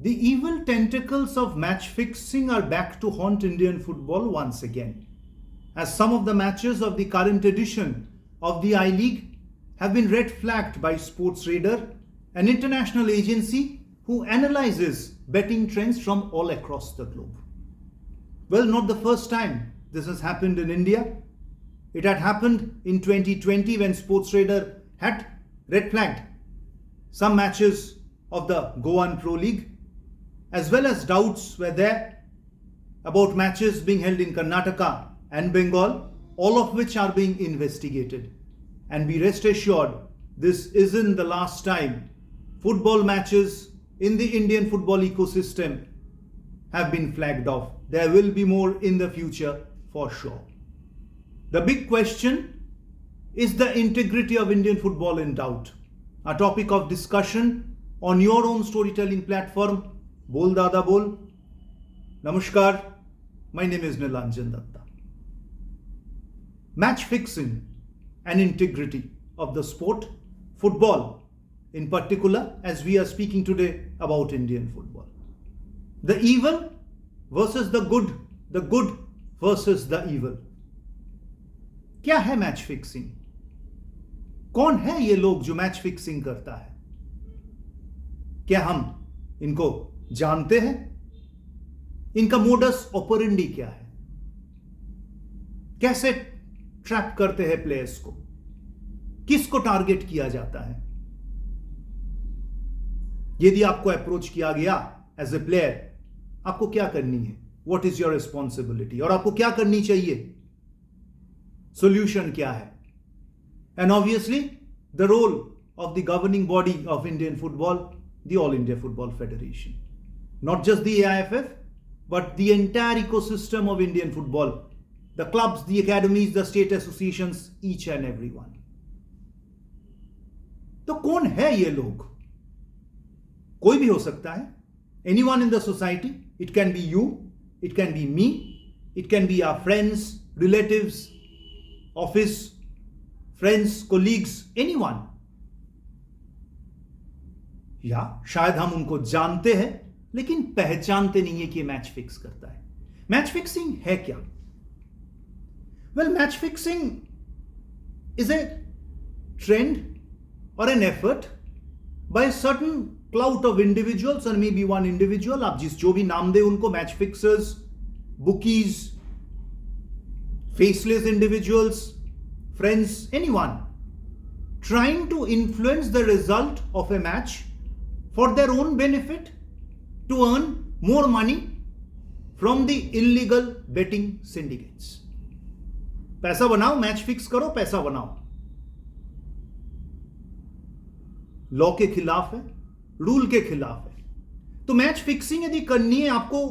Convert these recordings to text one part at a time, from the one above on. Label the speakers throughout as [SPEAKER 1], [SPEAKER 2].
[SPEAKER 1] The evil tentacles of match fixing are back to haunt Indian football once again, as some of the matches of the current edition of the I-League have been red flagged by Sports Radar, an international agency who analyzes betting trends from all across the globe. Well, not the first time this has happened in India. It had happened in 2020 when Sports Radar had red flagged some matches of the Goan Pro League, as well as doubts were there about matches being held in Karnataka and Bengal, all of which are being investigated. And be rest assured, this isn't the last time football matches in the Indian football ecosystem have been flagged off. There will be more in the future for sure. The big question is the integrity of Indian football in doubt. A topic of discussion on your own storytelling platform, Bol Dada Bol. Namaskar, my name is Nilanjan Datta. Match fixing and integrity of the sport, football in particular, as we are speaking today about Indian football. The evil versus the good versus the evil. क्या है match fixing? कौन है ये लोग जो match fixing करता है? क्या हम इनको जानते हैं? इनका मोडस ओपरेंडी क्या है? कैसे ट्रैप करते हैं प्लेयर्स को? किसको टारगेट किया जाता है? यदि आपको अप्रोच किया गया एज ए प्लेयर, आपको क्या करनी है? What is your responsibility? और आपको क्या करनी चाहिए? Solution क्या है? And obviously the role of the governing body of Indian football, the All India Football Federation. Not just the AIFF, but the entire ecosystem of Indian football. The clubs, the academies, the state associations, each and every one. तो कौन है ये लोग? कोई भी हो सकता है. Anyone in the society. It can be you, it can be me, it can be our friends, relatives, office, friends, colleagues, anyone. या शायद हम उनको जानते हैं लेकिन पहचानते नहीं है कि मैच फिक्स करता है. मैच फिक्सिंग है क्या? Well, match fixing is a trend और an effort by certain cloud of individuals, और मे बी वन इंडिविजुअल. आप जो भी नाम दे उनको, match fixers, bookies, faceless individuals, friends, anyone, trying to influence the result of a match for their own benefit to earn more money from the illegal betting syndicates. पैसा बनाओ, match fix करो, पैसा बनाओ. लॉ के खिलाफ है, rule के खिलाफ है. तो मैच फिक्सिंग यदि करनी है, आपको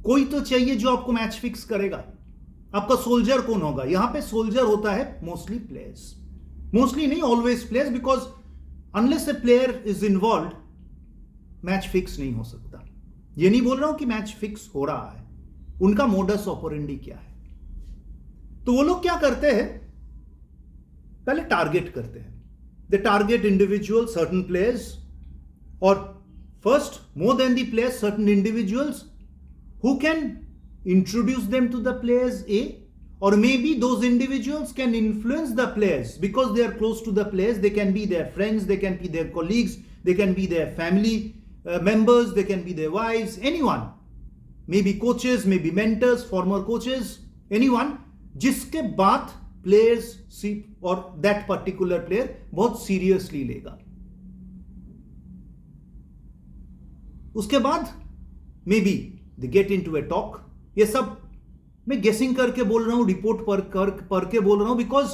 [SPEAKER 1] कोई तो चाहिए जो आपको मैच फिक्स करेगा. आपका सोल्जर कौन होगा? यहां पे सोल्जर होता है मोस्टली प्लेयर्स. मोस्टली नहीं, always players, because unless A player is involve, match fix नहीं हो सकता. ये नहीं बोल रहा हूं कि मैच फिक्स हो रहा है. उनका मोडस ऑपरेंडी क्या है? तो वो लोग क्या करते हैं? पहले टारगेट करते हैं. They target individual, certain players, और first, more than the players, certain individuals who can introduce them to the players, or maybe those individuals can influence the players because they are close to the players. They can be their friends, they can be their colleagues, they can be their family members, they can be their wives, anyone, maybe coaches, maybe mentors, former coaches, anyone, जिसके बात players see और that particular player बहुत seriously लेगा. उसके बाद maybe they get into a talk. ये सब मैं गेसिंग करके बोल रहा हूं, रिपोर्ट पढ़ के बोल रहा हूं, because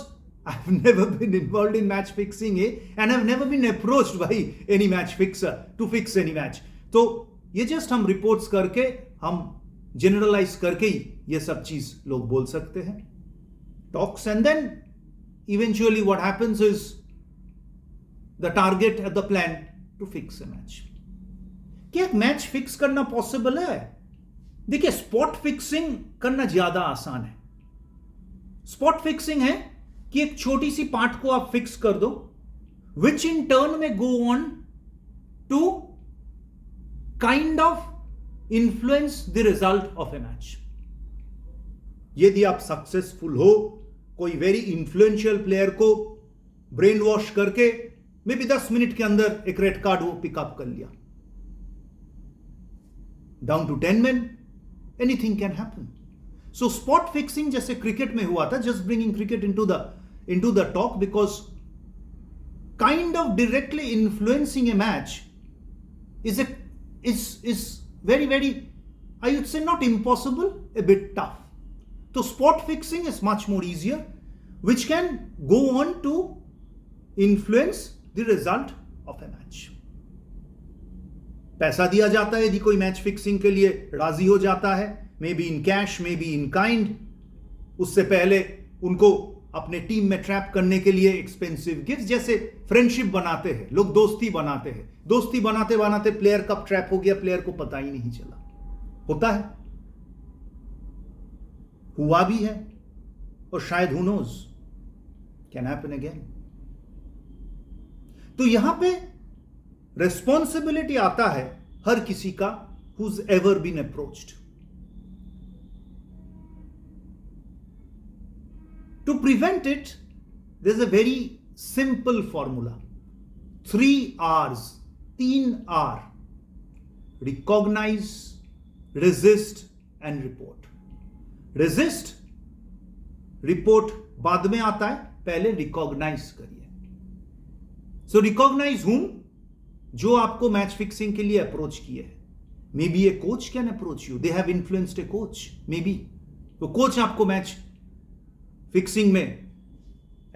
[SPEAKER 1] I have never been involved in match fixing and I have never been approached by any match fixer to fix any match. तो ये जस्ट हम रिपोर्ट्स करके, हम जनरलाइज करके ही ये सब चीज लोग बोल सकते हैं. Talks, and then eventually what happens is the target at the plan to fix a match. क्या एक मैच फिक्स करना पॉसिबल है? देखिए, स्पॉट फिक्सिंग करना ज्यादा आसान है. स्पॉट फिक्सिंग है कि एक छोटी सी पार्ट को आप फिक्स कर दो, विच इन टर्न में go on to kind of influence the result of a match. यदि आप सक्सेसफुल हो, कोई वेरी इन्फ्लुएंशियल प्लेयर को ब्रेन वॉश करके मे बी 10 मिनट के अंदर एक रेड कार्ड वो पिकअप कर लिया, down to 10 men, anything can happen. So spot fixing जैसे क्रिकेट में हुआ था, just bringing cricket into the talk, because kind of directly influencing a match is very, very, I would say not impossible, a bit tough. So spot fixing is much more easier, which can go on to influence the result of a match. पैसा दिया जाता है यदि कोई match fixing के लिए राजी हो जाता है, may be in cash, may be in kind. उससे पहले उनको अपने टीम में ट्रैप करने के लिए एक्सपेंसिव गिफ्ट, जैसे फ्रेंडशिप बनाते हैं लोग, दोस्ती बनाते हैं, दोस्ती बनाते बनाते प्लेयर कब ट्रैप हो गया प्लेयर को पता ही नहीं चला. होता है, हुआ भी है, और शायद who knows can happen again. तो यहां पे रेस्पॉन्सिबिलिटी आता है हर किसी का who's ever been approached. To prevent it, there's a very simple formula. 3 R's, 3 R. Recognize, resist and report. Resist, report बाद में आता है, पहले recognize करिए. So recognize whom? जो आपको मैच फिक्सिंग के लिए अप्रोच किए हैं. Maybe a coach can approach you. They have influenced a coach. Maybe. तो कोच आपको मैच फिक्सिंग में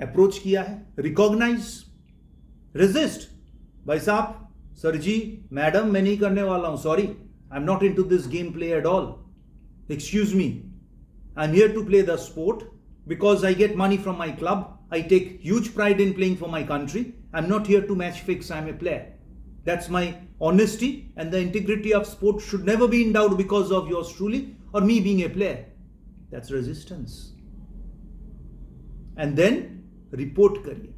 [SPEAKER 1] अप्रोच किया है. रिकॉग्नाइज. रेजिस्ट, भाई साहब, सर जी, मैडम, मैं नहीं करने वाला हूं, sorry, I am not into this game play at all, excuse me, I am here to play the sport because I get money from my club, I take huge pride in playing for my country, I am not here to match fix, I am a player. That's my honesty, and the integrity of sport should never be in doubt because of yours truly or me being a player. That's resistance. And then report kariye.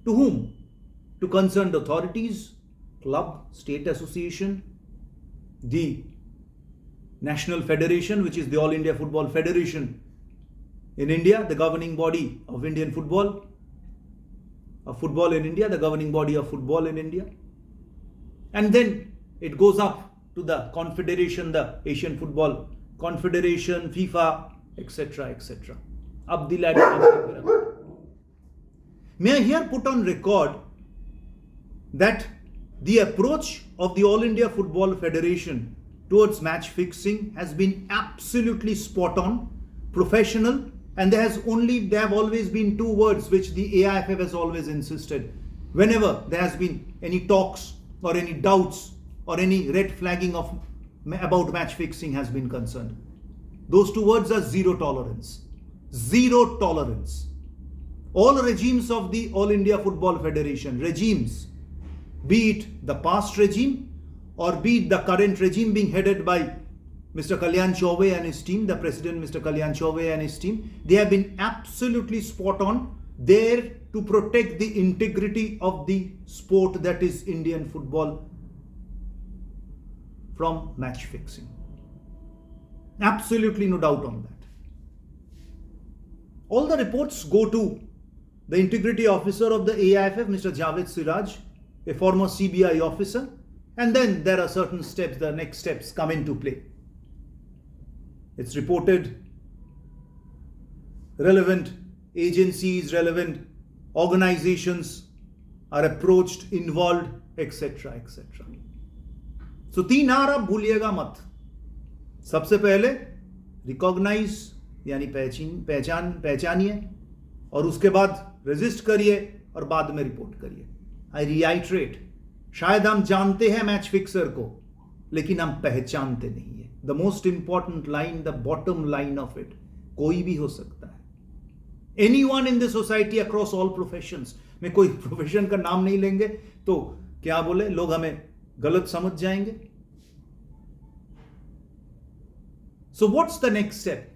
[SPEAKER 1] To whom? To concerned authorities, club, state association, the National Federation, which is the All India Football Federation in India, the governing body of Indian football, of football in India, the governing body of football in India. And then it goes up to the confederation, the Asian Football Confederation, FIFA, etc., etc. Up the ladder. May I here put on record that the approach of the All India Football Federation towards match fixing has been absolutely spot on, professional, and there have always been 2 words which the AIFF has always insisted whenever there has been any talks or any doubts or any red flagging about match fixing has been concerned. Those 2 words are zero tolerance. Zero tolerance. All regimes of the All India Football Federation, regimes, be it the past regime or be it the current regime being headed by Mr. Kalyan Chaubey and his team, the president Mr. Kalyan Chaubey and his team, they have been absolutely spot on there to protect the integrity of the sport that is Indian football from match fixing. Absolutely no doubt on that. All the reports go to the integrity officer of the AIFF, Mr. Javed Siraj, a former CBI officer, and then there are certain steps, the next steps come into play. It's reported, relevant agencies, relevant organizations are approached, involved, etc., etc. So 3 R आप भूलिएगा मत. सबसे पहले recognise यानी पहचानिए, और उसके बाद resist करिए, और बाद में रिपोर्ट करिए. आई रिआइट्रेट, शायद हम जानते हैं मैच फिक्सर को, लेकिन हम पहचानते नहीं है. The most important line, the bottom line of it, कोई भी हो सकता है. Anyone in the society across all professions. में कोई प्रोफेशन का नाम नहीं लेंगे तो क्या बोले, लोग हमें गलत समझ जाएंगे. So what's the next step?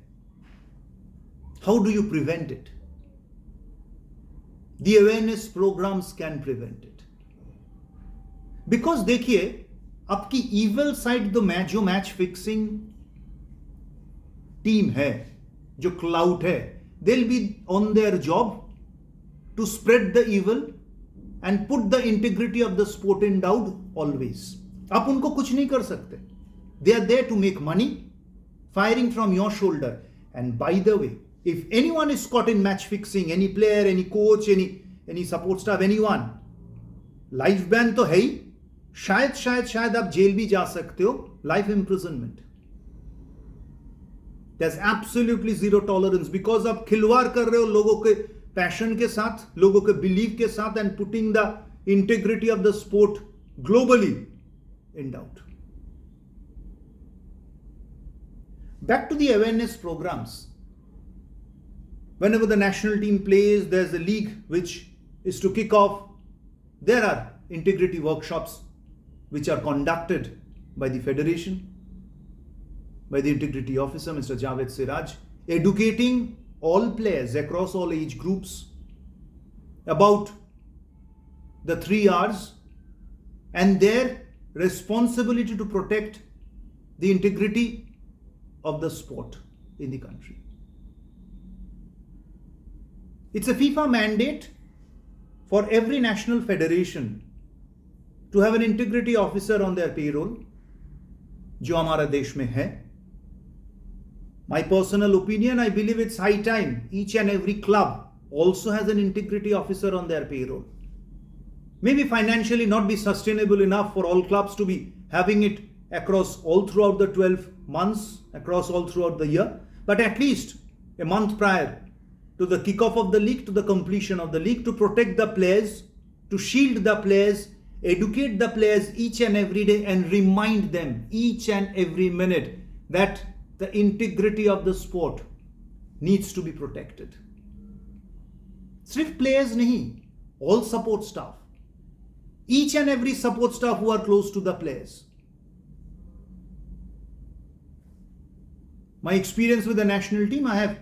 [SPEAKER 1] How do you prevent it? The awareness programs can prevent it. Because देखिए, आपकी evil side जो मैच फिक्सिंग टीम है, जो क्लाउट है, they'll be on their job to spread the evil and put the integrity of the sport in doubt always. आप उनको कुछ नहीं कर सकते. They are there to make money, firing from your shoulder. And by the way, if anyone is caught in match fixing, any player, any coach, any support staff, anyone, life ban तो है ही, शायद आप jail भी जा सकते हो, life imprisonment. There's absolutely zero tolerance because आप खिलवाड़ कर रहे हो लोगों के पैशन के साथ, लोगों के बिलीफ के साथ, and putting the integrity of the sport globally in doubt. Back to the awareness programs. Whenever the national team plays, there's a league which is to kick off. There are integrity workshops which are conducted by the federation, by the integrity officer, Mr. Javed Siraj, educating all players across all age groups about the 3 R's and their responsibility to protect the integrity of the sport in the country. It's a FIFA mandate for every national federation to have an integrity officer on their payroll, जो हमारा देश में है. My personal opinion, I believe it's high time each and every club also has an integrity officer on their payroll. Maybe financially not be sustainable enough for all clubs to be having it across all throughout the 12 months, across all throughout the year, but at least a month prior to the kickoff of the league, to the completion of the league, to protect the players, to shield the players, educate the players each and every day and remind them each and every minute that the integrity of the sport needs to be protected. Sirf players nahi, all support staff. Each and every support staff who are close to the players. My experience with the national team, I have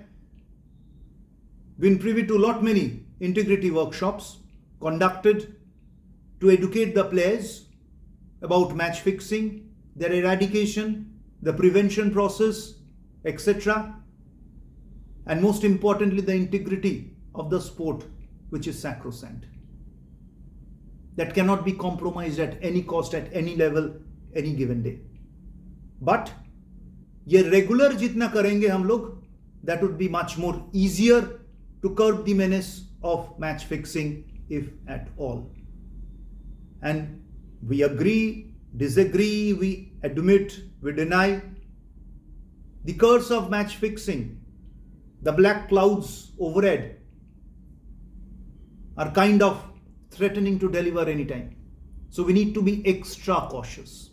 [SPEAKER 1] been privy to lot many integrity workshops conducted to educate the players about match fixing, their eradication, the prevention process, etc. And most importantly, the integrity of the sport, which is sacrosanct. That cannot be compromised at any cost, at any level, any given day. But ये regular जितना करेंगे हम लोग, that would be much more easier to curb the menace of match fixing, if at all. And we agree, disagree, we admit, we deny. The curse of match fixing, the black clouds overhead, are kind of threatening to deliver anytime. So we need to be extra cautious.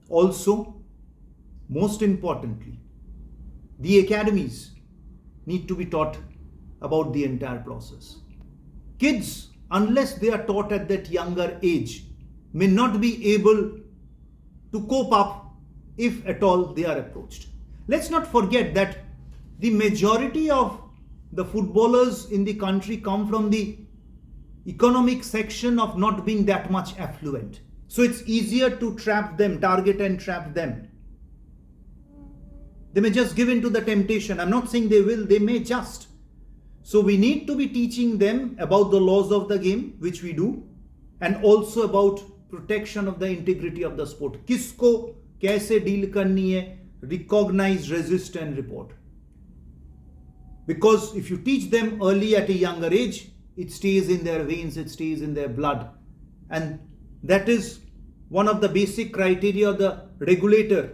[SPEAKER 1] Also, most importantly, the academies need to be taught about the entire process. Kids, unless they are taught at that younger age, may not be able to cope up if at all they are approached. Let's not forget that the majority of the footballers in the country come from the economic section of not being that much affluent. So it's easier to trap them, target and trap them. They may just give in to the temptation. I'm not saying they will, they may just. So we need to be teaching them about the laws of the game, which we do, and also about protection of the integrity of the sport. Kisko kaise deal karni hai, recognize, resist and report. Because if you teach them early at a younger age, it stays in their veins, it stays in their blood. And that is one of the basic criteria of the regulator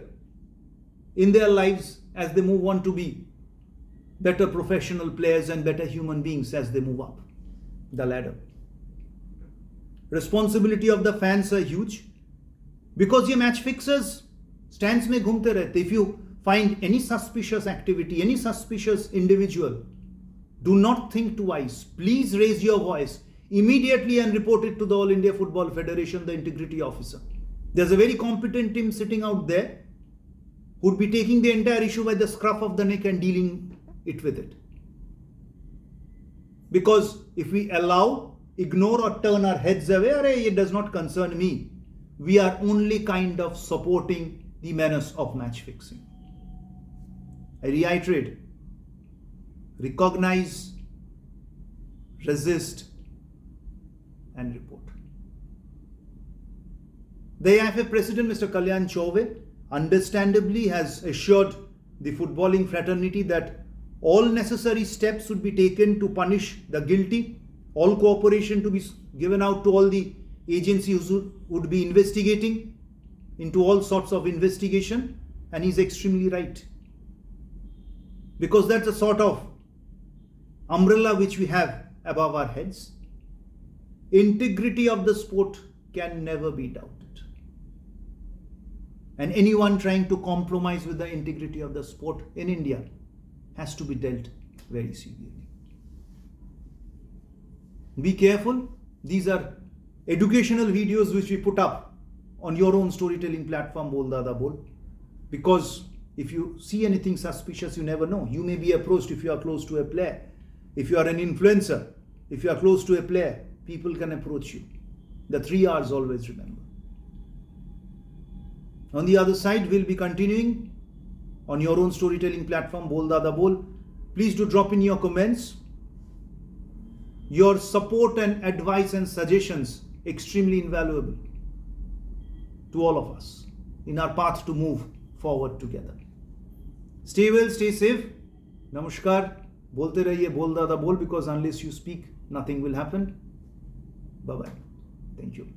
[SPEAKER 1] in their lives as they move on to be better professional players and better human beings as they move up the ladder. Responsibility of the fans are huge because ye match fixers stands mein ghumte rehte. If you find any suspicious activity, any suspicious individual, do not think twice. Please raise your voice immediately and report it to the All India Football Federation, the integrity officer. There's a very competent team sitting out there who would be taking the entire issue by the scruff of the neck and dealing it with it. Because if we allow, ignore or turn our heads away, it does not concern me, we are only kind of supporting the menace of match fixing. I reiterate, recognize, resist, and report. The AIFF President, Mr. Kalyan Chauve, understandably has assured the footballing fraternity that all necessary steps would be taken to punish the guilty, all cooperation to be given out to all the agencies who would be investigating into all sorts of investigation, and he's extremely right. Because that's a sort of umbrella which we have above our heads. Integrity of the sport can never be doubted. And anyone trying to compromise with the integrity of the sport in India has to be dealt very severely. Be careful. These are educational videos which we put up on your own storytelling platform, Bol Dada Bol. Because if you see anything suspicious, you never know. You may be approached if you are close to a player. If you are an influencer, if you are close to a player, people can approach you. The 3 R's always remember. On the other side, we'll be continuing on your own storytelling platform, Bol Dada Bol. Please do drop in your comments. Your support and advice and suggestions extremely invaluable to all of us in our path to move forward together. Stay well, stay safe. Namaskar. Bolte rahiye Bol Dada Bol, because unless you speak, nothing will happen. Bye-bye. Thank you.